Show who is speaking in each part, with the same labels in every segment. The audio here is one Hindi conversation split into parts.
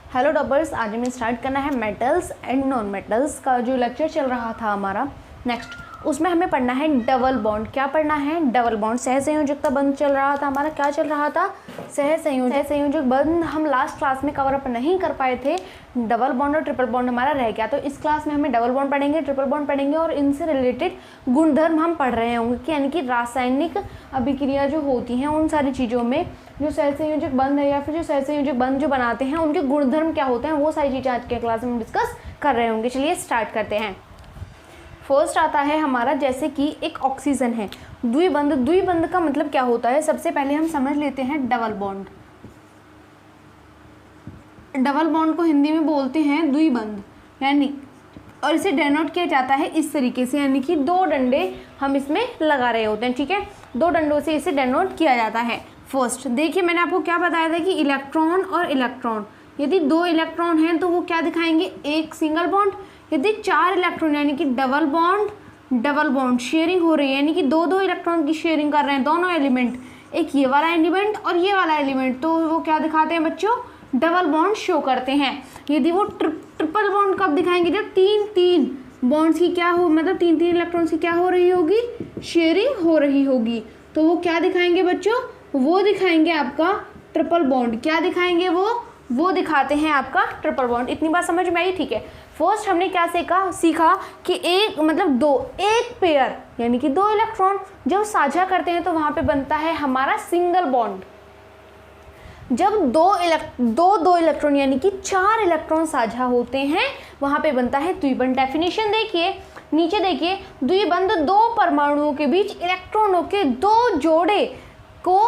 Speaker 1: हेलो डबर्स, आज हमें स्टार्ट करना है मेटल्स एंड नॉन मेटल्स का जो लेक्चर चल रहा था हमारा नेक्स्ट, उसमें हमें पढ़ना है डबल बॉन्ड। क्या पढ़ना है? Double bond. सहसंयोजकता बंध चल रहा था हमारा, क्या चल रहा था? सहसंयोजक बंध हम लास्ट क्लास में कवर अप नहीं कर पाए थे। डबल बॉन्ड और ट्रिपल बॉन्ड हमारा रह गया, तो इस क्लास में हमें डबल बॉन्ड पढ़ेंगे, ट्रिपल बॉन्ड पढ़ेंगे और इनसे रिलेटेड गुणधर्म हम पढ़ रहे होंगे कि यानी कि रासायनिक अभिक्रिया जो होती हैं उन सारी चीज़ों में जो सहसंयोजक बंध है या फिर जो सहसंयोजक बंध जो बनाते हैं उनके गुणधर्म क्या होते हैं, वो सारी चीज़ें आज के क्लास में हम डिस्कस कर रहे होंगे। चलिए स्टार्ट करते हैं। फर्स्ट आता है हमारा, जैसे कि एक ऑक्सीजन है, द्विबंध। द्विबंध का मतलब क्या होता है? सबसे पहले हम समझ लेते हैं डबल बॉन्ड। डबल बॉन्ड को हिंदी में बोलते हैं द्विबंध, यानी और इसे डेनोट किया जाता है इस तरीके से, यानी कि दो डंडे हम इसमें लगा रहे होते हैं, ठीक है, दो डंडों से इसे डेनोट किया जाता है। फर्स्ट देखिए, मैंने आपको क्या बताया था कि इलेक्ट्रॉन और इलेक्ट्रॉन, यदि दो इलेक्ट्रॉन हैं तो वो क्या दिखाएंगे? एक सिंगल बॉन्ड। यदि चार इलेक्ट्रॉन यानी कि डबल बॉन्ड शेयरिंग हो रही है, यानी कि दो दो इलेक्ट्रॉन की शेयरिंग कर रहे हैं दोनों एलिमेंट, एक ये वाला एलिमेंट और ये वाला एलिमेंट, तो वो क्या दिखाते हैं बच्चों? डबल बॉन्ड शो करते हैं। यदि वो ट्रिपल बॉन्ड कब दिखाएंगे? जब तीन बॉन्ड्स की क्या हो, मतलब तीन इलेक्ट्रॉन्स की क्या हो रही होगी? शेयरिंग हो रही होगी, तो वो क्या दिखाएंगे बच्चों? वो दिखाएंगे आपका ट्रिपल बॉन्ड। क्या दिखाएंगे? वो दिखाते हैं आपका ट्रिपल बॉन्ड। इतनी बात समझ में आई? ठीक है। फर्स्ट हमने क्या सीखा कि एक पेयर यानी कि दो इलेक्ट्रॉन जब साझा करते हैं तो वहां पे बनता है हमारा सिंगल बॉन्ड। जब दो इलेक्ट्रॉन यानी कि चार इलेक्ट्रॉन साझा होते हैं वहां पे बनता है द्विबंध। डेफिनेशन देखिए, नीचे देखिए, द्विबंध दो परमाणुओं के बीच इलेक्ट्रॉनों के दो जोड़े को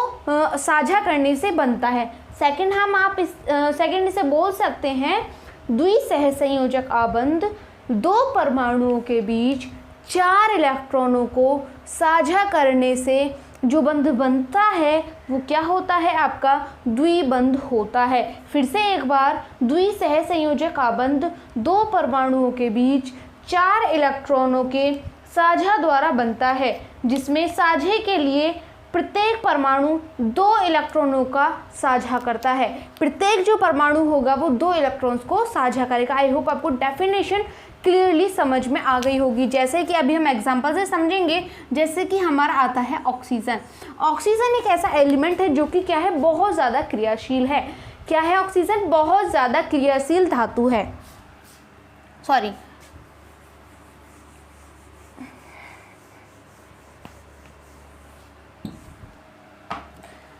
Speaker 1: साझा करने से बनता है। सेकंड इसे बोल सकते हैं द्विसहसंयोजक आबंध दो परमाणुओं के बीच चार इलेक्ट्रॉनों को साझा करने से जो बंध बनता है वो क्या होता है? आपका द्विबंध होता है। फिर से एक बार, द्विसहसंयोजक आबंध दो परमाणुओं के बीच चार इलेक्ट्रॉनों के साझा द्वारा बनता है, जिसमें साझे के लिए प्रत्येक परमाणु दो इलेक्ट्रॉनों का साझा करता है। प्रत्येक जो परमाणु होगा वो दो इलेक्ट्रॉन्स को साझा करेगा। आई होप आपको डेफिनेशन क्लियरली समझ में आ गई होगी। जैसे कि अभी हम एग्जांपल से समझेंगे, जैसे कि हमारा आता है ऑक्सीजन। ऑक्सीजन एक ऐसा एलिमेंट है जो कि क्या है? बहुत ज़्यादा क्रियाशील है। क्या है ऑक्सीजन? बहुत ज़्यादा क्रियाशील धातु है। सॉरी,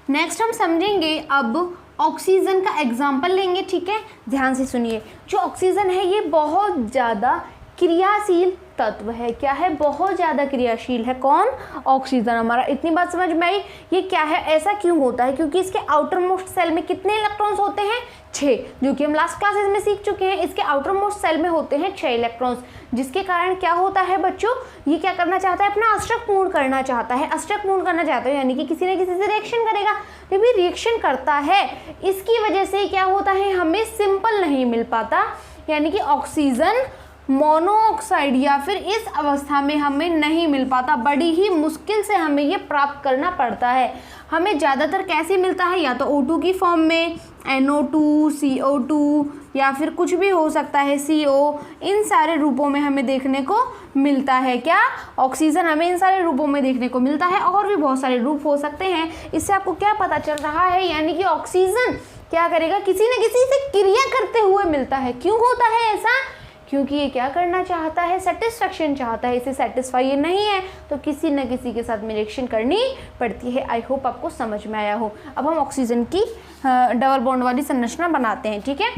Speaker 1: नेक्स्ट हम समझेंगे अब ऑक्सीजन का एग्जाम्पल लेंगे, ठीक है, ध्यान से सुनिए। जो ऑक्सीजन है ये बहुत ज़्यादा क्रियाशील तत्व है। क्या है? बहुत ज़्यादा क्रियाशील है। कौन? ऑक्सीजन हमारा। इतनी बात समझ में आई? ये क्या है? ऐसा क्यों होता है? क्योंकि इसके आउटर मोस्ट सेल में कितने इलेक्ट्रॉन्स होते हैं? 6, जो कि हम लास्ट क्लासेस में सीख चुके हैं। इसके आउटर मोस्ट सेल में होते हैं 6 इलेक्ट्रॉन्स, जिसके कारण क्या होता है बच्चों? ये क्या करना चाहता है? अपना अष्टक पूर्ण करना चाहता है। अष्टक पूर्ण करना चाहता है यानी कि किसी न किसी से रिएक्शन करेगा। जब भी रिएक्शन करता है, इसकी वजह से क्या होता है? हमें सिंपल नहीं मिल पाता, यानी कि ऑक्सीजन मोनोऑक्साइड या फिर इस अवस्था में हमें नहीं मिल पाता। बड़ी ही मुश्किल से हमें ये प्राप्त करना पड़ता है। हमें ज़्यादातर कैसे मिलता है? या तो O2 की फॉर्म में, NO2, CO2 या फिर कुछ भी हो सकता है, CO, इन सारे रूपों में हमें देखने को मिलता है। क्या? ऑक्सीजन हमें इन सारे रूपों में देखने को मिलता है। और भी बहुत सारे रूप हो सकते हैं। इससे आपको क्या पता चल रहा है? यानी कि ऑक्सीजन क्या करेगा? किसी न किसी से क्रिया करते हुए मिलता है। क्यों होता है ऐसा? क्योंकि ये क्या करना चाहता है? सेटिस्फैक्शन चाहता है। इसे सेटिस्फाई ये नहीं है तो किसी न किसी के साथ में रिएक्शन करनी पड़ती है। आई होप आपको समझ में आया हो। अब हम ऑक्सीजन की डबल बॉन्ड वाली संरचना बनाते हैं, ठीक है।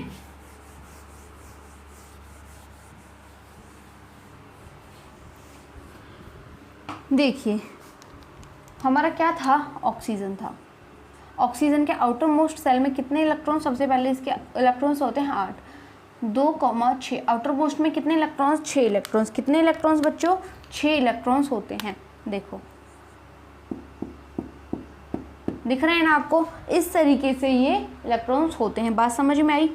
Speaker 1: देखिए, हमारा क्या था? ऑक्सीजन था। ऑक्सीजन के आउटर मोस्ट सेल में कितने इलेक्ट्रॉन? सबसे पहले इसके इलेक्ट्रॉन्स होते हैं 8, 2,6। आउटर मोस्ट में कितने इलेक्ट्रॉन्स? 6 इलेक्ट्रॉन्स। कितने इलेक्ट्रॉन्स बच्चों? 6 इलेक्ट्रॉन्स होते हैं। देखो, दिख रहे हैं ना आपको? इस तरीके से ये इलेक्ट्रॉन्स होते हैं। बात समझ में आई?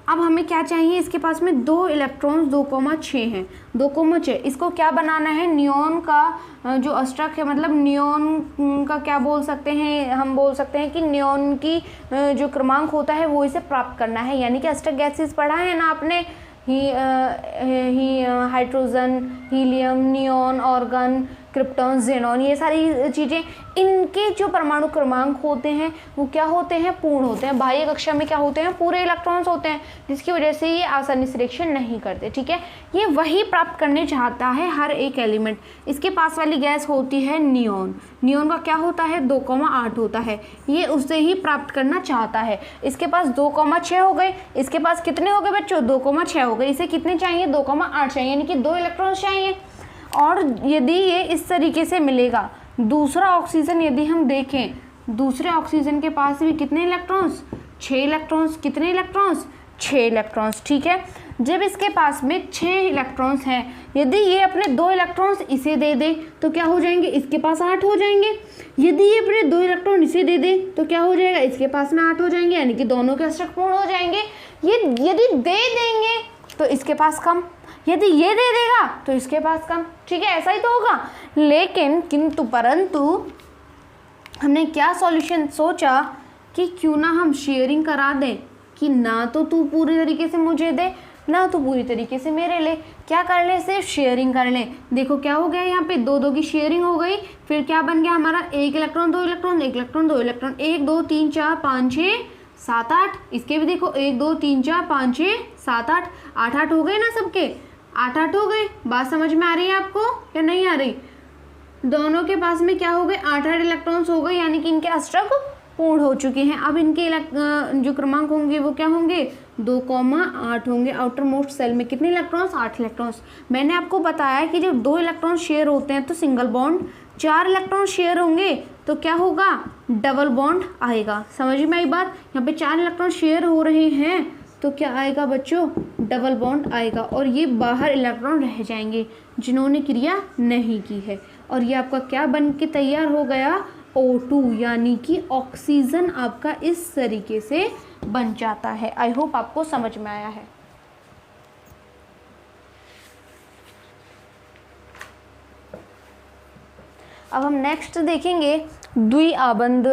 Speaker 1: अब हमें क्या चाहिए, इसके पास में 2 इलेक्ट्रॉन्स 2,6 हैं, 2,6। इसको क्या बनाना है, नियॉन का जो अष्टक है, मतलब नियॉन का क्या बोल सकते हैं, हम बोल सकते हैं कि नियॉन की जो क्रमांक होता है वो इसे प्राप्त करना है। यानी कि अष्टक गैसेस पढ़ा है ना आपने, hydrogen, helium, neon, organ, krypton, xenon, ये सारी चीज़ें, इनके जो परमाणु क्रमांक होते हैं वो क्या होते हैं, पूर्ण होते हैं। बाह्य कक्षा में क्या होते हैं, पूरे इलेक्ट्रॉन्स होते हैं, जिसकी वजह से ये आसानी से रिएक्शन नहीं करते। ठीक है, ये वही प्राप्त करने चाहता है हर एक एलिमेंट। इसके पास वाली गैस होती है नियॉन। नियॉन का क्या होता है, 2,8 होता है, ये उससे ही प्राप्त करना चाहता है। इसके पास 2,6 हो गए, इसके पास कितने हो गए बच्चों, 2,6 हो गए। इसे कितने चाहिए, 2,8 चाहिए, यानी कि 2 इलेक्ट्रॉन्स चाहिए। और यदि ये इस तरीके से मिलेगा, दूसरा ऑक्सीजन यदि हम देखें, दूसरे ऑक्सीजन के पास भी कितने इलेक्ट्रॉन्स, 6 इलेक्ट्रॉन्स। कितने इलेक्ट्रॉन्स, 6 इलेक्ट्रॉन्स। ठीक है, जब इसके पास में 6 इलेक्ट्रॉन्स हैं, यदि ये अपने 2 इलेक्ट्रॉन्स इसे दे दे तो क्या हो जाएंगे, इसके पास 8 हो जाएंगे। यदि ये अपने 2 इलेक्ट्रॉन इसे दे दे तो क्या हो जाएगा, इसके पास में 8 हो जाएंगे, यानी कि दोनों के अष्टक पूर्ण हो जाएंगे। ये यदि दे देंगे तो इसके पास कम, यदि ये दे देगा तो इसके पास कम। ठीक है, ऐसा ही तो होगा। लेकिन किंतु परंतु हमने क्या सॉल्यूशन सोचा कि क्यों ना हम शेयरिंग करा दें, कि ना तो तू पूरी तरीके से मुझे दे, ना तो पूरी तरीके से मेरे ले, क्या कर ले, सिर्फ शेयरिंग कर ले। देखो क्या हो गया, यहाँ पे 2-2 की शेयरिंग हो गई। फिर क्या बन गया हमारा, 1 इलेक्ट्रॉन 2 इलेक्ट्रॉन, 1 इलेक्ट्रॉन 2 इलेक्ट्रॉन, 1 2 3 4 5 6 7 8। इसके भी देखो 1 2 3 4 5 6 7 8, 8 हो गए ना, सबके 8 हो गए। बात समझ में आ रही है आपको या नहीं आ रही, दोनों के पास में क्या हो गए, 8 इलेक्ट्रॉन्स हो गए, यानी कि इनके अष्टक पूर्ण हो चुके हैं। अब इनके जो क्रमांक होंगे वो क्या होंगे, 2,8 होंगे। आउटर मोस्ट सेल में कितने इलेक्ट्रॉन्स, 8 इलेक्ट्रॉन्स। मैंने आपको बताया कि जब 2 इलेक्ट्रॉन शेयर होते हैं तो सिंगल बॉन्ड, 4 इलेक्ट्रॉन शेयर होंगे तो क्या होगा, डबल बॉन्ड आएगा। समझ में आई बात, यहाँ पे 4 इलेक्ट्रॉन शेयर हो रहे हैं तो क्या आएगा बच्चों, डबल बॉन्ड आएगा, और ये बाहर इलेक्ट्रॉन रह जाएंगे जिन्होंने क्रिया नहीं की है। और ये आपका क्या बन के तैयार हो गया, O2, यानी कि ऑक्सीजन आपका इस तरीके से बन जाता है। आई होप आपको समझ में आया है। अब हम नेक्स्ट देखेंगे द्विआबंध।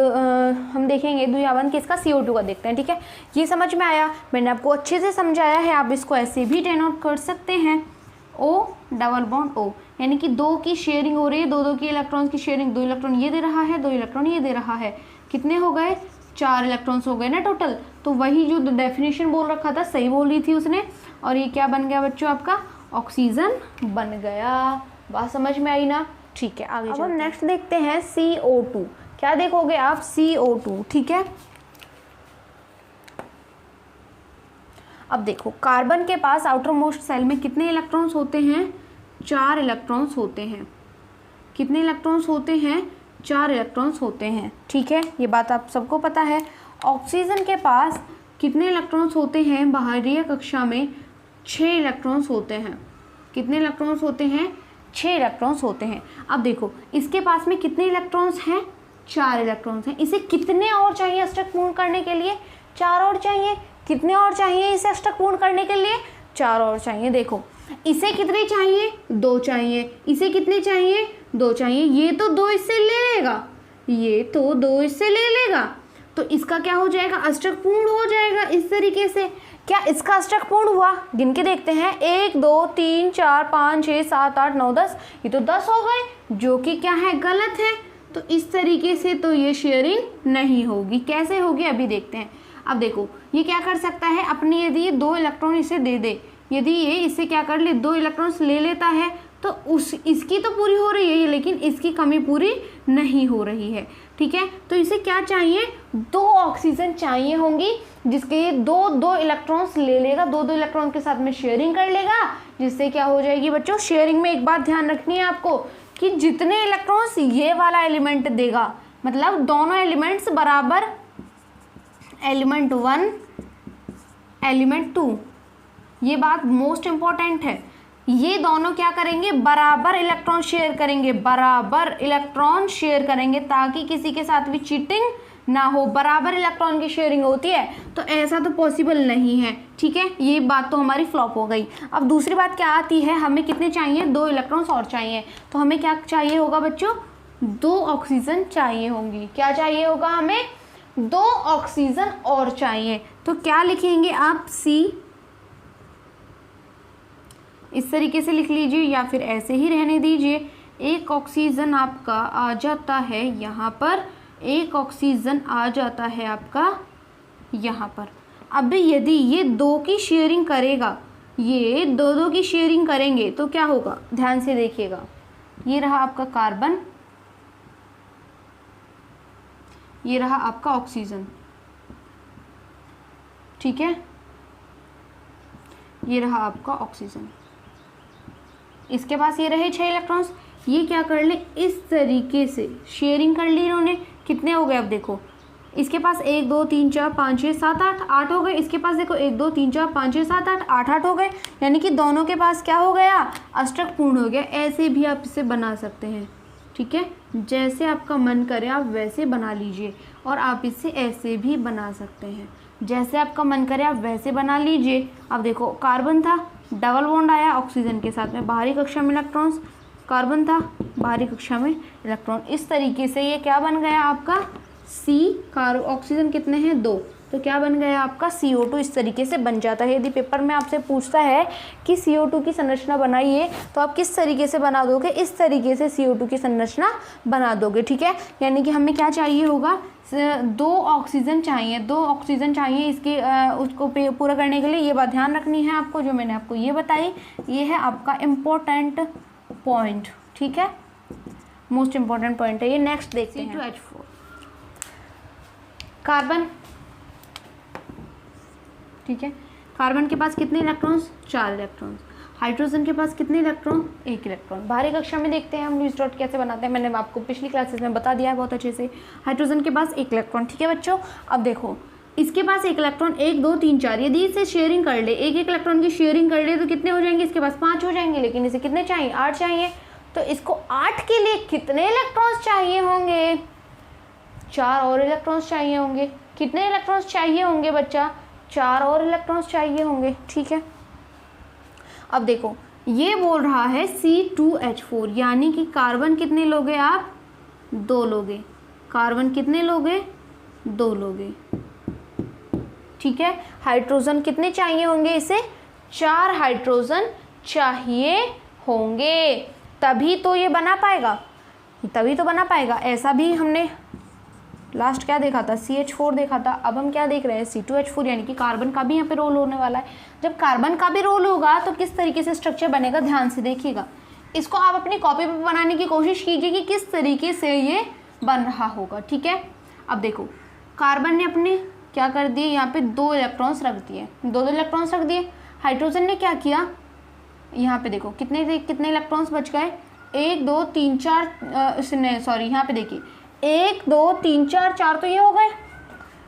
Speaker 1: हम देखेंगे द्विआबंध किसका, CO2 का देखते हैं। ठीक है, ये समझ में आया, मैंने आपको अच्छे से समझाया है। आप इसको ऐसे भी डिनोट कर सकते हैं, O डबल बॉन्ड O, यानी कि 2 की शेयरिंग हो रही है, 2 की इलेक्ट्रॉन्स की शेयरिंग, 2 इलेक्ट्रॉन ये दे रहा है, 2 इलेक्ट्रॉन ये दे रहा है। कितने हो गए, 4 इलेक्ट्रॉन्स हो गए ना टोटल। तो वही जो डेफिनेशन बोल रखा था सही बोल रही थी उसने, और ये क्या बन गया बच्चों, आपका ऑक्सीजन बन गया। बात समझ में आई ना। ठीक है, आगे अब हम नेक्स्ट देखते हैं CO2। क्या देखोगे आप, CO2। ठीक है, अब देखो कार्बन के पास आउटर मोस्ट सेल में कितने इलेक्ट्रॉन्स होते हैं, 4 इलेक्ट्रॉन्स होते हैं। कितने इलेक्ट्रॉन्स होते हैं, 4 इलेक्ट्रॉन्स होते हैं। ठीक है, ये बात आप सबको पता है। ऑक्सीजन के पास कितने इलेक्ट्रॉन्स होते हैं, बाहरी कक्षा में 6 इलेक्ट्रॉन्स होते हैं। कितने इलेक्ट्रॉन्स होते हैं, 6 इलेक्ट्रॉन्स होते हैं। अब देखो इसके पास में कितने इलेक्ट्रॉन्स हैं, 4 इलेक्ट्रॉन्स हैं। इसे कितने और चाहिए अष्टक पूर्ण करने के लिए, 4 और चाहिए। कितने और चाहिए इसे अष्टक पूर्ण करने के लिए, 4 और चाहिए। देखो इसे कितने चाहिए, 2 चाहिए। इसे कितने चाहिए, 2 चाहिए। ये तो 2 इससे ले लेगा, ये तो 2 इससे ले लेगा, तो इसका क्या हो जाएगा, अष्टक पूर्ण हो जाएगा इस तरीके से। क्या इसका अष्टक पूर्ण हुआ, गिन के देखते हैं, 1 2 3 4 5 6 7 8 9 10, ये तो 10 हो गए, जो कि क्या है, गलत है। तो इस तरीके से तो ये शेयरिंग नहीं होगी। कैसे होगी अभी देखते हैं। अब देखो ये क्या कर सकता है, अपनी यदि ये 2 इलेक्ट्रॉन इसे दे दे, यदि ये इससे क्या कर ले, 2 इलेक्ट्रॉन्स ले लेता है तो इसकी तो पूरी हो रही है, लेकिन इसकी कमी पूरी नहीं हो रही है। ठीक है, तो इसे क्या चाहिए, 2 ऑक्सीजन चाहिए होंगी, जिसके 2 इलेक्ट्रॉन्स ले लेगा, 2 इलेक्ट्रॉन के साथ में शेयरिंग कर लेगा, जिससे क्या हो जाएगी बच्चों, शेयरिंग में एक बात ध्यान रखनी है आपको कि जितने इलेक्ट्रॉन्स ये वाला एलिमेंट देगा, मतलब दोनों एलिमेंट्स बराबर, एलिमेंट 1 एलिमेंट 2, ये बात मोस्ट इंपॉर्टेंट है। ये दोनों क्या करेंगे, बराबर इलेक्ट्रॉन शेयर करेंगे, बराबर इलेक्ट्रॉन शेयर करेंगे, ताकि किसी के साथ भी चीटिंग ना हो, बराबर इलेक्ट्रॉन की शेयरिंग होती है, तो ऐसा तो पॉसिबल नहीं है। ठीक है, ये बात तो हमारी फ्लॉप हो गई। अब दूसरी बात क्या आती है, हमें कितने चाहिए, 2 इलेक्ट्रॉन्स और चाहिए। तो हमें क्या चाहिए होगा बच्चों, 2 ऑक्सीजन चाहिए होंगी। क्या चाहिए होगा हमें, 2 ऑक्सीजन और चाहिए। तो क्या लिखेंगे आप, C इस तरीके से लिख लीजिए या फिर ऐसे ही रहने दीजिए। एक ऑक्सीजन आपका आ जाता है यहाँ पर, एक ऑक्सीजन आ जाता है आपका यहाँ पर। अब यदि ये 2 की शेयरिंग करेगा, ये 2 की शेयरिंग करेंगे तो क्या होगा, ध्यान से देखिएगा। ये रहा आपका कार्बन, ये रहा आपका ऑक्सीजन, ठीक है, ये रहा आपका ऑक्सीजन। इसके पास ये रहे 6 इलेक्ट्रॉन्स, ये क्या कर ले, इस तरीके से शेयरिंग कर ली इन्होंने। कितने हो गए, अब देखो इसके पास 1 2 3 4 5 6 7 8 8 हो गए। इसके पास देखो 1 2 3 4 5 6 7 8 8 8 हो गए, यानी कि दोनों के पास क्या हो गया, अष्टक पूर्ण हो गया। ऐसे भी आप इसे बना सकते हैं, ठीक है, जैसे आपका मन करे आप वैसे बना लीजिए। और आप इसे ऐसे भी बना सकते हैं, जैसे आपका मन करे आप वैसे बना लीजिए। अब देखो कार्बन था, डबल बॉन्ड आया ऑक्सीजन के साथ में, बाहरी कक्षा में इलेक्ट्रॉन्स, कार्बन था, बाहरी कक्षा में इलेक्ट्रॉन। इस तरीके से ये क्या बन गया आपका, ऑक्सीजन कितने हैं, 2, तो क्या बन गया आपका CO2। इस तरीके से बन जाता है। यदि पेपर में आपसे पूछता है कि CO2 की संरचना बनाइए, तो आप किस तरीके से बना दोगे, इस तरीके से CO2 की संरचना बना दोगे। ठीक है, यानी कि हमें क्या चाहिए होगा, 2 ऑक्सीजन चाहिए, 2 ऑक्सीजन चाहिए इसके उसको पूरा करने के लिए। ये बात ध्यान रखनी है आपको, जो मैंने आपको ये बताई, ये है आपका इम्पोर्टेंट पॉइंट। ठीक है, मोस्ट इम्पॉर्टेंट पॉइंट है ये। नेक्स्ट देखते हैं, C2H4 कार्बन, ठीक है, कार्बन के पास कितने इलेक्ट्रॉन्स, 4 इलेक्ट्रॉन्स। हाइड्रोजन के पास कितने इलेक्ट्रॉन, 1 इलेक्ट्रॉन। बाहरी कक्षा में देखते हैं हम लुईस डॉट कैसे बनाते हैं, मैंने आपको पिछली क्लासेस में बता दिया है बहुत अच्छे से। हाइड्रोजन के पास 1 इलेक्ट्रॉन, ठीक है बच्चों। अब देखो इसके पास 1 इलेक्ट्रॉन, 1 2 3 4, यदि इसे शेयरिंग कर ले, 1 1 इलेक्ट्रॉन की शेयरिंग कर ले, तो कितने हो जाएंगे, इसके पास 5 हो जाएंगे। लेकिन इसे कितने चाहिए, 8 चाहिए। तो इसको 8 के लिए कितने इलेक्ट्रॉन्स चाहिए होंगे, 4 और इलेक्ट्रॉन्स चाहिए होंगे। कितने इलेक्ट्रॉन्स चाहिए होंगे बच्चा, 4 और इलेक्ट्रॉन्स चाहिए होंगे। ठीक है, अब देखो ये बोल रहा है C2H4, यानी कि कार्बन कितने लोगे आप, 2 लोगे। कार्बन कितने लोगे, 2 लोगे। ठीक है, हाइड्रोजन कितने चाहिए होंगे इसे, 4 हाइड्रोजन चाहिए होंगे, तभी तो ये बना पाएगा, तभी तो बना पाएगा। ऐसा भी हमने लास्ट क्या देखा था, CH4 देखा था। अब हम क्या देख रहे हैं, C2H4, यानी कि कार्बन का भी यहाँ पे रोल होने वाला है। जब कार्बन का भी रोल होगा तो किस तरीके से स्ट्रक्चर बनेगा, ध्यान से देखिएगा। इसको आप अपनी कॉपी पे बनाने की कोशिश कीजिए कि किस तरीके से ये बन रहा होगा। ठीक है, अब देखो कार्बन ने अपने क्या कर दिए, यहाँ पे 2 इलेक्ट्रॉन्स रख दिए, 2 इलेक्ट्रॉन्स रख दिए। हाइड्रोजन ने क्या किया, यहाँ पे देखो कितने इलेक्ट्रॉन्स बच गए, 1 2 3 4, सॉरी यहाँ पे देखिए 1 2 3 4, 4 तो ये हो गए।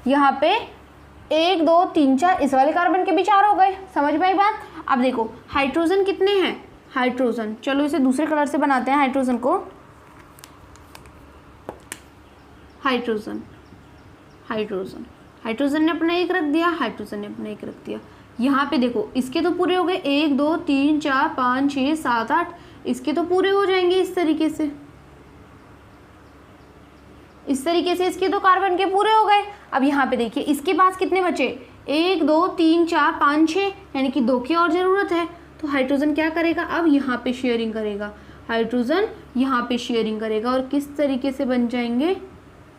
Speaker 1: यहाँ पे 1 2 3 4, इस वाले कार्बन के भी 4 हो गए। समझ में आई बात। अब देखो हाइड्रोजन कितने हैं, हाइड्रोजन, चलो इसे दूसरे कलर से बनाते हैं हाइड्रोजन को। हाइड्रोजन, हाइड्रोजन, हाइड्रोजन ने अपना 1 रख दिया, हाइड्रोजन ने अपना 1 रख दिया। यहाँ पे देखो इसके तो पूरे हो गए, 1 2 3 4 5 6 7 8, इसके तो पूरे हो जाएंगे इस तरीके से, इस तरीके से इसके तो कार्बन के पूरे हो गए। अब यहाँ पे देखिए इसके पास कितने बचे, 1 2 3 4 5 6, यानी कि 2 की और ज़रूरत है। तो हाइड्रोजन क्या करेगा, अब यहाँ पे शेयरिंग करेगा, हाइड्रोजन यहाँ पे शेयरिंग करेगा और किस तरीके से बन जाएंगे,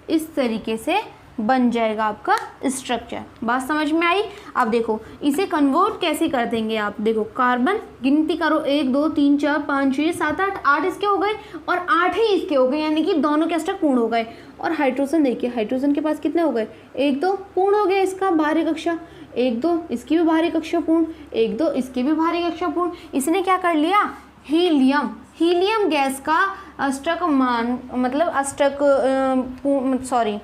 Speaker 1: इस तरीके से बन जाएगा आपका स्ट्रक्चर। बात समझ में आई। अब देखो इसे कन्वर्ट कैसे कर देंगे आप, देखो कार्बन गिनती करो, 1 2 3 4 5 6 7 8, 8 इसके हो गए और 8 ही इसके हो गए, यानी कि दोनों के अष्टक पूर्ण हो गए। और हाइड्रोजन देखिए, हाइड्रोजन के पास कितने हो गए, 1 2 पूर्ण हो गया इसका बाहरी कक्षा, 1 2 इसकी भी बाहरी कक्षा पूर्ण, 1 2 इसकी भी बाहरी कक्षा पूर्ण। इसने क्या कर लिया, हीलियम, हीलियम गैस का अष्टक मान, मतलब अष्टक सॉरी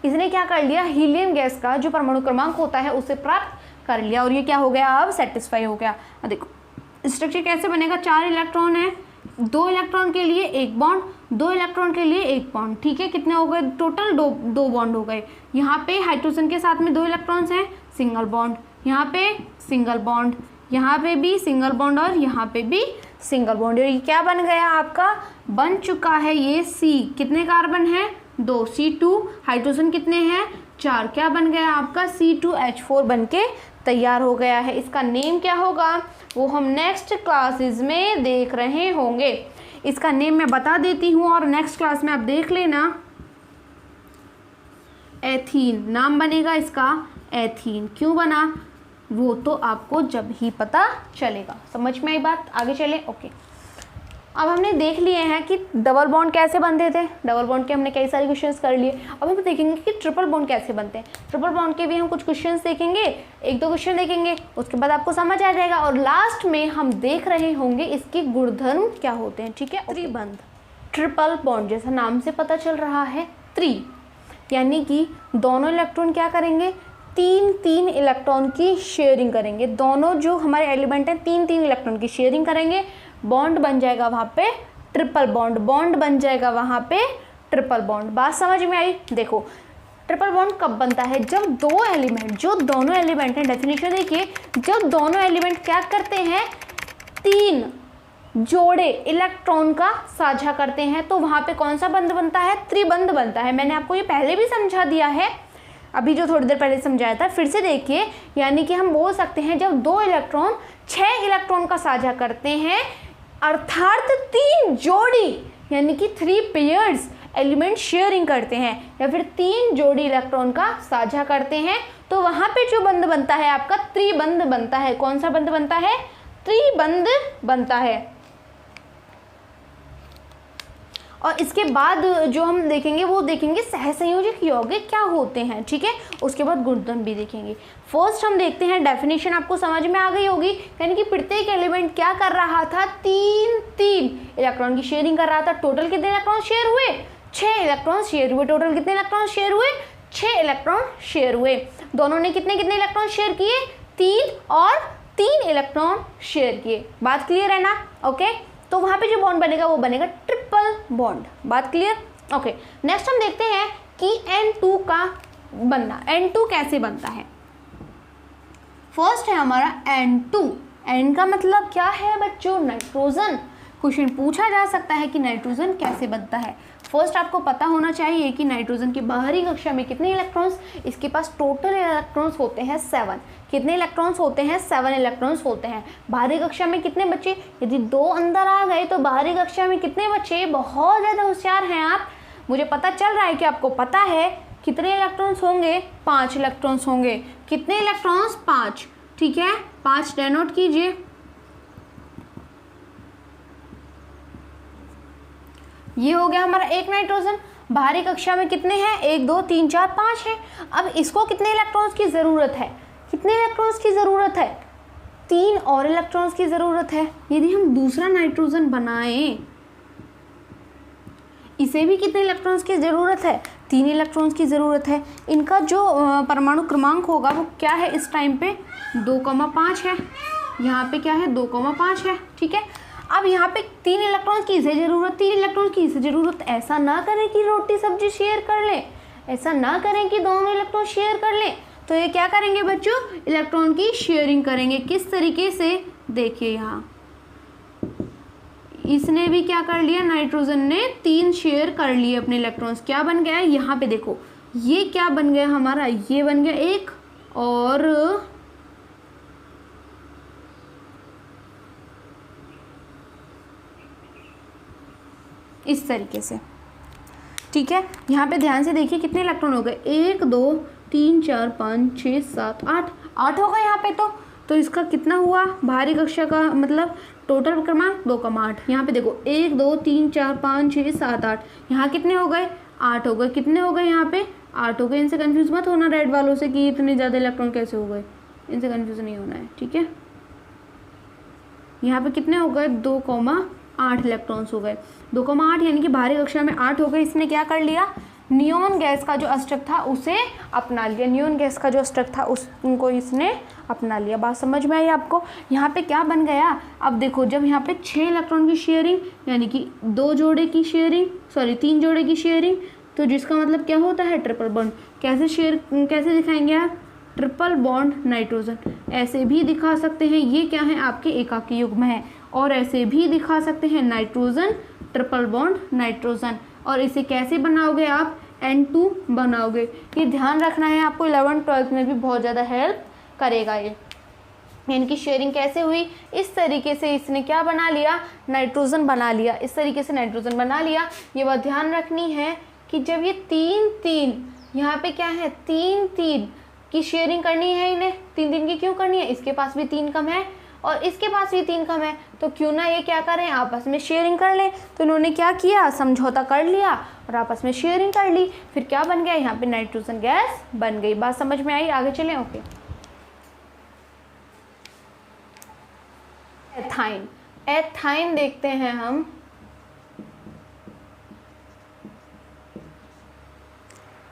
Speaker 1: इसने क्या कर लिया, हीलियम गैस का जो परमाणु क्रमांक होता है उसे प्राप्त कर लिया और ये क्या हो गया, अब सेटिस्फाई हो गया। अब देखो स्ट्रक्चर कैसे बनेगा, 4 इलेक्ट्रॉन है, 2 इलेक्ट्रॉन के लिए 1 बॉन्ड, 2 इलेक्ट्रॉन के लिए 1 बॉन्ड, ठीक है। कितने हो गए टोटल? दो बॉन्ड हो गए। यहाँ पे हाइड्रोजन के साथ में 2 इलेक्ट्रॉन्स हैं, सिंगल बॉन्ड, यहाँ पे सिंगल बॉन्ड, यहाँ पे भी सिंगल बॉन्ड और यहाँ पे भी सिंगल बॉन्ड। और ये क्या बन गया आपका? बन चुका है ये C। कितने कार्बन है? 2, C2। हाइड्रोजन कितने हैं? 4। क्या बन गया आपका? C2H4 बन के तैयार हो गया है। इसका नेम क्या होगा वो हम नेक्स्ट क्लासेस में देख रहे होंगे। इसका नेम मैं बता देती हूँ और नेक्स्ट क्लास में आप देख लेना। एथीन नाम बनेगा इसका, एथीन। क्यों बना वो तो आपको जब ही पता चलेगा। समझ में आई बात? आगे चले। ओके, अब हमने देख लिए हैं कि डबल बॉन्ड कैसे बनते थे। डबल बॉन्ड के हमने कई सारे क्वेश्चंस कर लिए। अब हम देखेंगे कि ट्रिपल बॉन्ड कैसे बनते हैं। ट्रिपल बॉन्ड के भी हम कुछ क्वेश्चंस देखेंगे, 1-2 क्वेश्चन देखेंगे, उसके बाद आपको समझ आ जाएगा। और लास्ट में हम देख रहे होंगे इसके गुणधर्म क्या होते हैं, ठीक है। त्रिबंध, ट्रिपल बॉन्ड जैसा नाम से पता चल रहा है, त्रि यानी कि दोनों इलेक्ट्रॉन क्या करेंगे? 3-3 इलेक्ट्रॉन की शेयरिंग करेंगे। दोनों जो हमारे एलिमेंट हैं 3-3 इलेक्ट्रॉन की शेयरिंग करेंगे, बॉन्ड बन जाएगा वहाँ पे ट्रिपल बॉन्ड, बॉन्ड बन जाएगा वहाँ पे ट्रिपल बॉन्ड। बात समझ में आई? देखो ट्रिपल बॉन्ड कब बनता है? जब दो एलिमेंट, जो दोनों एलिमेंट हैं, डेफिनेशन देखिए, जब दोनों एलिमेंट क्या करते हैं? 3 जोड़े इलेक्ट्रॉन का साझा करते हैं, तो वहाँ पे कौन सा बंध बनता है? त्रिबंध बनता है। मैंने आपको ये पहले भी समझा दिया है, अभी जो थोड़ी देर पहले समझाया था, फिर से देखिए। यानी कि हम बोल सकते हैं जब 2 इलेक्ट्रॉन 6 इलेक्ट्रॉन का साझा करते हैं, अर्थात 3 जोड़ी यानी कि 3 पेयर्स एलिमेंट शेयरिंग करते हैं, या फिर 3 जोड़ी इलेक्ट्रॉन का साझा करते हैं, तो वहाँ पे जो बंध बनता है आपका त्रिबंध बनता है। कौन सा बंध बनता है? त्रिबंध बनता है। और इसके बाद जो हम देखेंगे वो देखेंगे सहसंयोजक यौगिक क्या होते हैं, ठीक है। उसके बाद गुणधर्म भी देखेंगे। फर्स्ट हम देखते हैं डेफिनेशन, आपको समझ में आ गई होगी। यानी कि प्रत्येक एलिमेंट क्या कर रहा था? 3-3 इलेक्ट्रॉन की शेयरिंग कर रहा था। टोटल कितने इलेक्ट्रॉन शेयर हुए? 6 इलेक्ट्रॉन शेयर हुए। टोटल कितने इलेक्ट्रॉन शेयर हुए? 6 इलेक्ट्रॉन शेयर हुए। दोनों ने कितने कितने इलेक्ट्रॉन शेयर किए? 3 और 3 इलेक्ट्रॉन शेयर किए। बात क्लियर है ना? ओके, तो वहाँ पे जो बॉन्ड बनेगा वो बनेगा ट्रिपल बॉन्ड। बात क्लियर? ओके, नेक्स्ट हम देखते हैं कि N2 का बनना। N2 कैसे बनता है? फर्स्ट है हमारा N2। N का मतलब क्या है बच्चों? नाइट्रोजन। क्वेश्चन पूछा जा सकता है कि नाइट्रोजन कैसे बनता है। फर्स्ट आपको पता होना चाहिए कि नाइट्रोजन की बाहरी कक्षा में कितने इलेक्ट्रॉन्स, इसके पास टोटल इलेक्ट्रॉन्स होते हैं 7। कितने इलेक्ट्रॉन्स होते हैं? 7 इलेक्ट्रॉन्स होते हैं। बाहरी कक्षा में कितने बचे? यदि 2 अंदर आ गए तो बाहरी कक्षा में कितने बचे? बहुत ज़्यादा होशियार हैं आप। मुझे पता चल रहा है कि आपको पता है कितने इलेक्ट्रॉन्स होंगे? 5 इलेक्ट्रॉन्स होंगे। कितने इलेक्ट्रॉन्स? 5, ठीक है। 5 डिनोट कीजिए। ये हो गया हमारा एक नाइट्रोजन। बाहरी कक्षा में कितने हैं? 1 2 3 4 5 है। अब इसको कितने इलेक्ट्रॉन्स की ज़रूरत है? कितने इलेक्ट्रॉन्स की ज़रूरत है? 3 और इलेक्ट्रॉन्स की ज़रूरत है। यदि हम दूसरा नाइट्रोजन बनाएं, इसे भी कितने इलेक्ट्रॉन्स की ज़रूरत है? 3 इलेक्ट्रॉन्स की ज़रूरत है। इनका जो परमाणु क्रमांक होगा वो क्या है इस टाइम पे? 2,5 है। यहाँ पे क्या है? 2,5 है, ठीक है। अब यहाँ पे 3 इलेक्ट्रॉन्स की इसे ज़रूरत, 3 इलेक्ट्रॉन्स की इसे ज़रूरत। ऐसा ना करें कि रोटी सब्जी शेयर कर लें, ऐसा ना करें कि दोनों इलेक्ट्रॉन शेयर कर लें। तो ये क्या करेंगे बच्चों? इलेक्ट्रॉन की शेयरिंग करेंगे। किस तरीके से? देखिए यहाँ इसने भी क्या कर लिया? नाइट्रोजन ने 3 शेयर कर लिए अपने इलेक्ट्रॉन्स। क्या बन गया? यहाँ पे देखो ये क्या बन गया हमारा? ये बन गया 1 और इस तरीके से, ठीक है। यहाँ पे ध्यान से देखिए कितने इलेक्ट्रॉन हो गए? 1 2 3 4 5 6 7 8 होगा यहाँ पे। तो इसका कितना हुआ? बाहरी कक्षा का मतलब टोटल क्रमांक 2,8। यहाँ पे देखो 1 2 3 4 5 6 7 8। यहाँ कितने हो गए? 8 हो गए। कितने हो गए? यहाँ पे 8 हो गए। इनसे कंफ्यूज मत होना रेड वालों से कि इतने ज़्यादा इलेक्ट्रॉन कैसे हो गए, इनसे कंफ्यूज नहीं होना है, ठीक है। यहाँ पे कितने हो गए? 2,8 इलेक्ट्रॉन्स हो गए। 2,8 यानी कि बाहरी कक्षा में 8 हो गए। इसने क्या कर लिया? नियॉन गैस का जो अष्टक था उसे अपना लिया, नियॉन गैस का जो अष्टक था उसको इसने अपना लिया। बात समझ में आई आपको? यहाँ पे क्या बन गया, अब देखो जब यहाँ पे 6 इलेक्ट्रॉन की शेयरिंग यानी कि 2 जोड़े की शेयरिंग, सॉरी 3 जोड़े की शेयरिंग, तो जिसका मतलब क्या होता है ट्रिपल बॉन्ड। कैसे दिखाएंगे आप? ट्रिपल बॉन्ड नाइट्रोजन, ऐसे भी दिखा सकते हैं, ये क्या है आपके एकाकी युग्म है, और ऐसे भी दिखा सकते हैं नाइट्रोजन ट्रिपल बॉन्ड नाइट्रोजन। और इसे कैसे बनाओगे आप? N2 बनाओगे। ये ध्यान रखना है आपको, 11th-12th में भी बहुत ज़्यादा हेल्प करेगा ये। इनकी शेयरिंग कैसे हुई? इस तरीके से इसने क्या बना लिया? नाइट्रोजन बना लिया, इस तरीके से नाइट्रोजन बना लिया। ये बात ध्यान रखनी है कि जब ये 3-3 यहाँ पे क्या है 3-3 की शेयरिंग करनी है, इन्हें 3-3 की क्यों करनी है? इसके पास भी 3 कम है और इसके पास भी 3 कम है, तो क्यों ना ये क्या करें आपस में शेयरिंग कर लें। तो इन्होंने क्या किया? समझौता कर लिया और आपस में शेयरिंग कर ली। फिर क्या बन गया? यहाँ पे नाइट्रोजन गैस बन गई। बात समझ में आई? आगे चलें। Okay, ethyne. एथाइन देखते हैं हम।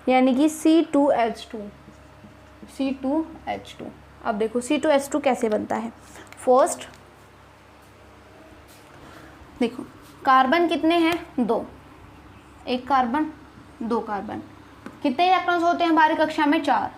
Speaker 1: यानी कि C2H2। C2H2। अब देखो C2H2 कैसे बनता है। फर्स्ट देखो कार्बन कितने हैं? 2, 1 कार्बन 2 कार्बन। कितने इलेक्ट्रॉन्स होते हैं हमारी कक्षा में? 4।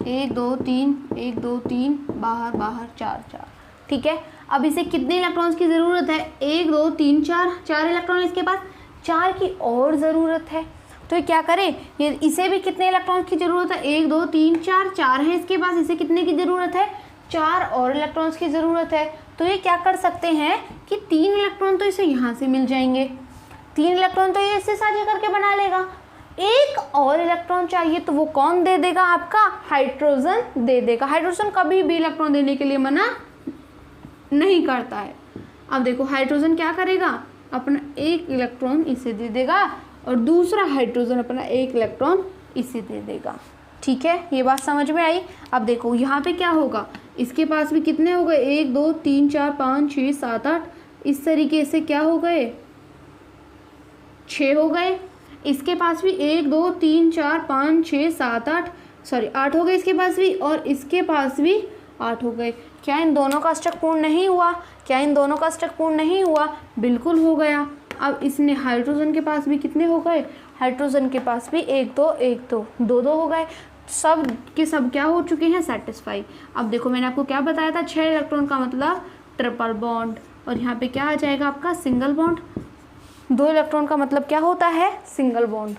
Speaker 1: 1 2 3 1 2 3 बाहर बाहर 4 4। ठीक है, अब इसे कितने इलेक्ट्रॉन्स की ज़रूरत है? 1 2 3 4 इलेक्ट्रॉन इसके पास, 4 की और ज़रूरत है। तो ये क्या करें? ये इसे भी कितने इलेक्ट्रॉन्स की ज़रूरत है? 1 2 3 4 4 है इसके पास, इसे कितने की ज़रूरत है? 4 और इलेक्ट्रॉन्स की ज़रूरत है। तो ये क्या कर सकते हैं कि 3 इलेक्ट्रॉन तो इसे यहाँ से मिल जाएंगे, 3 इलेक्ट्रॉन तो ये इससे साझा करके बना लेगा। 1 और इलेक्ट्रॉन चाहिए तो वो कौन दे देगा? आपका हाइड्रोजन दे देगा। हाइड्रोजन कभी भी इलेक्ट्रॉन देने के लिए मना नहीं करता है। अब देखो हाइड्रोजन क्या करेगा? अपना 1 इलेक्ट्रॉन इसे दे देगा और दूसरा हाइड्रोजन अपना 1 इलेक्ट्रॉन इसे दे देगा। ठीक है, ये बात समझ में आई? अब देखो यहाँ पे क्या होगा, इसके पास भी कितने हो गए? 1 2 3 4 5 6 7 8, इस तरीके से क्या हो गए? 6 हो गए। इसके पास भी 1 2 3 4 5 6 7 8, सॉरी 8 हो गए इसके पास भी, और इसके पास भी 8 हो गए। क्या इन दोनों का अष्टक पूर्ण नहीं हुआ? क्या इन दोनों का अष्टक पूर्ण नहीं हुआ? बिल्कुल हो गया। अब इसने हाइड्रोजन के पास भी कितने हो गए? हाइड्रोजन के पास भी 1 2 1 2 2 2 हो गए। सब के सब क्या हो चुके हैं? सेटिस्फाई। अब देखो मैंने आपको क्या बताया था, 6 इलेक्ट्रॉन का मतलब ट्रिपल बॉन्ड, और यहाँ पे क्या आ जाएगा आपका? Single bond. 2 इलेक्ट्रॉन का मतलब क्या होता है? Single bond.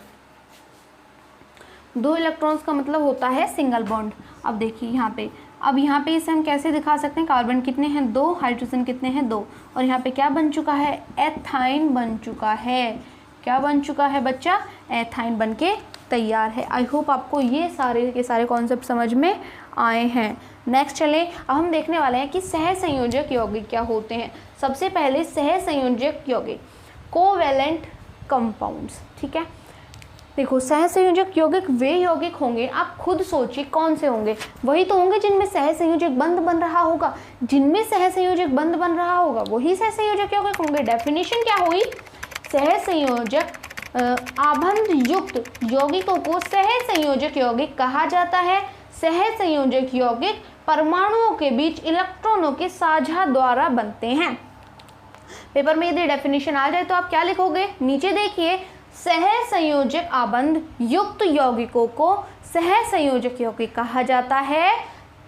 Speaker 1: 2 इलेक्ट्रॉन्स का मतलब होता है सिंगल बॉन्ड। अब देखिए यहाँ पे, अब यहाँ पे इसे हम कैसे दिखा सकते हैं? कार्बन कितने हैं? 2, हाइड्रोजन कितने हैं? 2, और यहाँ पे क्या बन चुका है? एथाइन बन चुका है। क्या बन चुका है बच्चा? एथाइन बन के तैयार है। आई होप आपको ये सारे के सारे कॉन्सेप्ट समझ में आए हैं। नेक्स्ट चलें, अब हम देखने वाले हैं कि सहसंयोजक यौगिक क्या होते हैं। सबसे पहले सहसंयोजक यौगिक, कोवैलेंट कंपाउंड्स। ठीक है, देखो सहसंयोजक यौगिक वे यौगिक होंगे, आप खुद सोचिए कौन से होंगे? वही तो होंगे जिनमें सहसंयोजक बंध बन रहा होगा। जिनमें सहसंयोजक बंध बन रहा होगा वही सहसंयोजक यौगिक होंगे। डेफिनेशन क्या हुई? सहसंयोजक आबंध युक्त यौगिकों को सहसंयोजक यौगिक कहा जाता है। सहसंयोजक यौगिक परमाणुओं के बीच इलेक्ट्रॉनों के साझा द्वारा बनते हैं। पेपर में यदि डेफिनेशन आ जाए तो आप क्या लिखोगे? नीचे देखिए, सहसंयोजक आबंध युक्त यौगिकों को सहसंयोजक यौगिक कहा जाता है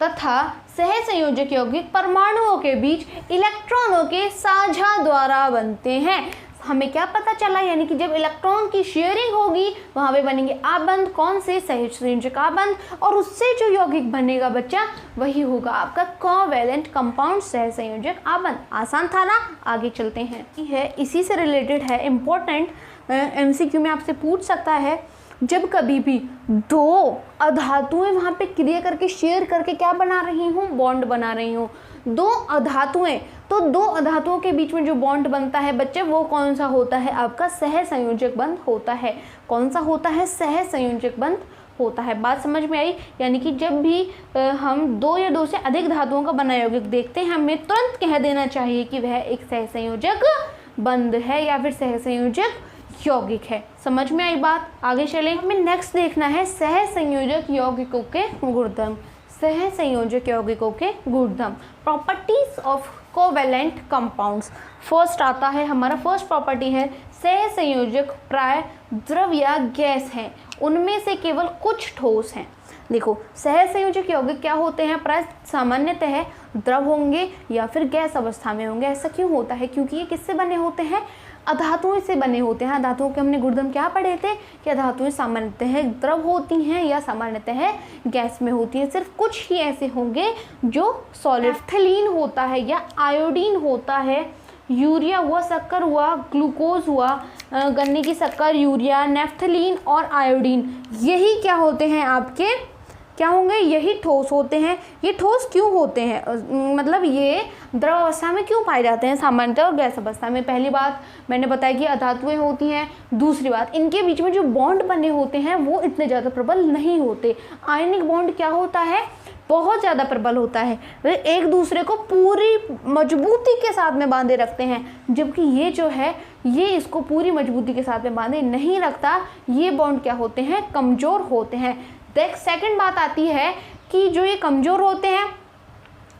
Speaker 1: तथा सहसंयोजक यौगिक परमाणुओं के बीच इलेक्ट्रॉनों के साझा द्वारा बनते हैं। हमें क्या पता चला? यानी कि जब इलेक्ट्रॉन की शेयरिंग होगी वहाँ पे बनेंगे आबंध। कौन से? सहसंयोजक आबंध, और उससे जो यौगिक बनेगा बच्चा वही होगा आपका कोवैलेंट कंपाउंड, सहसंयोजक आबंध। आसान था ना? आगे चलते हैं। इसी से रिलेटेड है, इम्पोर्टेंट MCQ में आपसे पूछ सकता है, जब कभी भी 2 अधातुएं वहाँ पे क्रिया करके शेयर करके क्या बना रही हूँ? बॉन्ड बना रही हूँ। 2 अधातुएं, तो 2 अधातुओं के बीच में जो बॉन्ड बनता है बच्चे वो कौन सा होता है? आपका सहसंयोजक बंध होता है। कौन सा होता है? सहसंयोजक बंध होता है। बात समझ में आई? यानी कि जब भी हम 2 या 2 से अधिक धातुओं का बना यौगिक देखते हैं, हमें तुरंत कह देना चाहिए कि वह एक सहसंयोजक बंध है या फिर सहसंयोजक यौगिक है। समझ में आई बात? आगे चलें। हमें नेक्स्ट देखना है सहसंयोजक यौगिकों के गुणधर्म। सहसंयोजक यौगिकों के गुणधर्म, properties of covalent compounds. First आता है हमारा, फर्स्ट प्रॉपर्टी है सहसंयोजक प्राय द्रव या गैस हैं, उनमें से केवल कुछ ठोस हैं। देखो, सहसंयोजक यौगिक क्या होते हैं? प्राय सामान्यतः द्रव होंगे या फिर गैस अवस्था में होंगे। ऐसा क्यों होता है? क्योंकि ये किससे बने होते हैं? अधातुओं से बने होते हैं। धातुओं के हमने गुणधर्म क्या पढ़े थे कि धातुएं सामान्यतः द्रव होती हैं या सामान्यतः गैस में होती हैं। सिर्फ कुछ ही ऐसे होंगे जो सॉलिड। नेफ्थलीन होता है या आयोडीन होता है, यूरिया हुआ, शक्कर हुआ, ग्लूकोज हुआ, गन्ने की शक्कर, यूरिया, नेफ्थलीन और आयोडीन, यही क्या होते हैं आपके, क्या होंगे? यही ठोस होते हैं। ये ठोस क्यों होते हैं? मतलब ये द्रव अवस्था में क्यों पाए जाते हैं सामान्यतः और गैस अवस्था में? पहली बात मैंने बताया कि अधातुएं होती हैं। दूसरी बात, इनके बीच में जो बॉन्ड बने होते हैं वो इतने ज़्यादा प्रबल नहीं होते। आयनिक बॉन्ड क्या होता है? बहुत ज़्यादा प्रबल होता है। वे एक दूसरे को पूरी मजबूती के साथ में बांधे रखते हैं, जबकि ये जो है ये इसको पूरी मजबूती के साथ में बांधे नहीं रखता। ये बॉन्ड क्या होते हैं? कमज़ोर होते हैं। देख, सेकंड बात आती है कि जो ये कमज़ोर होते हैं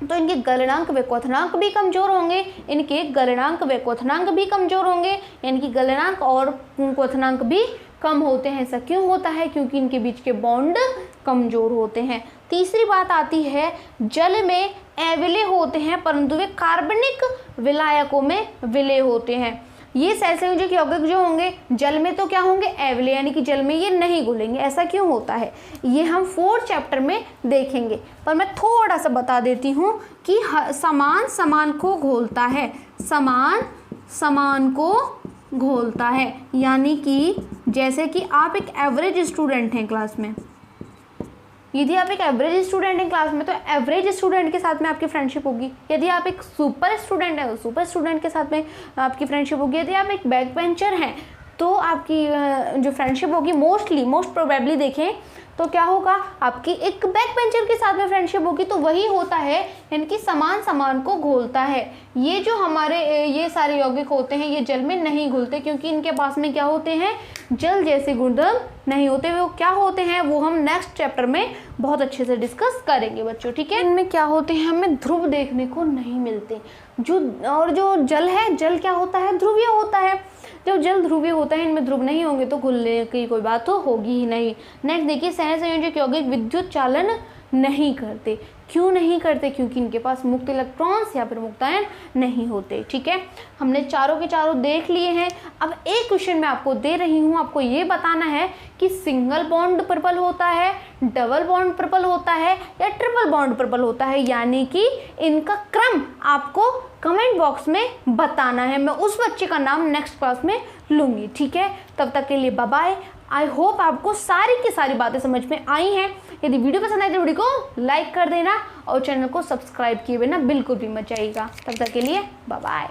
Speaker 1: तो इनके गलनांक व क्वथनांक भी कमज़ोर होंगे। इनके गलनांक व क्वथनांक भी कमज़ोर होंगे, इनकी गलनांक और क्वथनांक भी कम होते हैं। ऐसा क्यों होता है? क्योंकि इनके बीच के बॉन्ड कमज़ोर होते हैं। तीसरी बात आती है, जल में अविलय होते हैं परंतु वे कार्बनिक विलायकों में विलय होते हैं। ये सहसंयोजक यौगिक जो होंगे जल में तो क्या होंगे? अविलय, यानी कि जल में ये नहीं घुलेंगे। ऐसा क्यों होता है? ये हम 4th चैप्टर में देखेंगे, पर मैं थोड़ा सा बता देती हूँ कि समान समान को घोलता है, समान समान को घोलता है। यानी कि जैसे कि आप एक एवरेज स्टूडेंट हैं क्लास में, यदि आप एक एवरेज स्टूडेंट हैं क्लास में तो एवरेज स्टूडेंट के साथ में आपकी फ्रेंडशिप होगी। यदि आप एक सुपर स्टूडेंट हैं तो सुपर स्टूडेंट के साथ में आपकी फ्रेंडशिप होगी। यदि आप एक बैक बेंचर हैं तो आपकी जो फ्रेंडशिप होगी मोस्ट प्रोबेबली देखें तो क्या होगा? आपकी एक बैक बेंचर के साथ में फ्रेंडशिप होगी। तो वही होता है, इनकी समान समान को घोलता है। ये जो हमारे ये सारे यौगिक होते हैं ये जल में नहीं घुलते, क्योंकि इनके पास में क्या होते हैं? जल जैसे गुणधर्म नहीं होते। वो क्या होते हैं वो हम नेक्स्ट चैप्टर में बहुत अच्छे से डिस्कस करेंगे बच्चों, ठीक है। इनमें क्या होते हैं? हमें ध्रुव देखने को नहीं मिलते। जो जल है, जल क्या होता है? ध्रुवीय होता है। जब जल ध्रुवीय होता है, इनमें ध्रुव नहीं होंगे तो घुलने की कोई बात तो होगी ही नहीं। नेक्स्ट देखिए, सहसंयोजक यौगिक विद्युत चालन नहीं करते। क्यों नहीं करते? क्योंकि इनके पास मुक्त इलेक्ट्रॉन्स या फिर मुक्त आयन नहीं होते, ठीक है। हमने चारों के चारों देख लिए हैं। अब एक क्वेश्चन मैं आपको दे रही हूँ, आपको ये बताना है कि सिंगल बॉन्ड प्रबल होता है, डबल बॉन्ड प्रबल होता है या ट्रिपल बॉन्ड प्रबल होता है। यानी कि इनका क्रम आपको कमेंट बॉक्स में बताना है। मैं उस बच्चे का नाम नेक्स्ट क्लास में लूँगी, ठीक है। तब तक के लिए बाय बाय। आई होप आपको सारी की सारी बातें समझ में आई हैं। यदि वीडियो पसंद आए तो वीडियो को लाइक कर देना और चैनल को सब्सक्राइब किए बिना बिल्कुल भी मत जाइएगा। तब तक के लिए बाय बाय।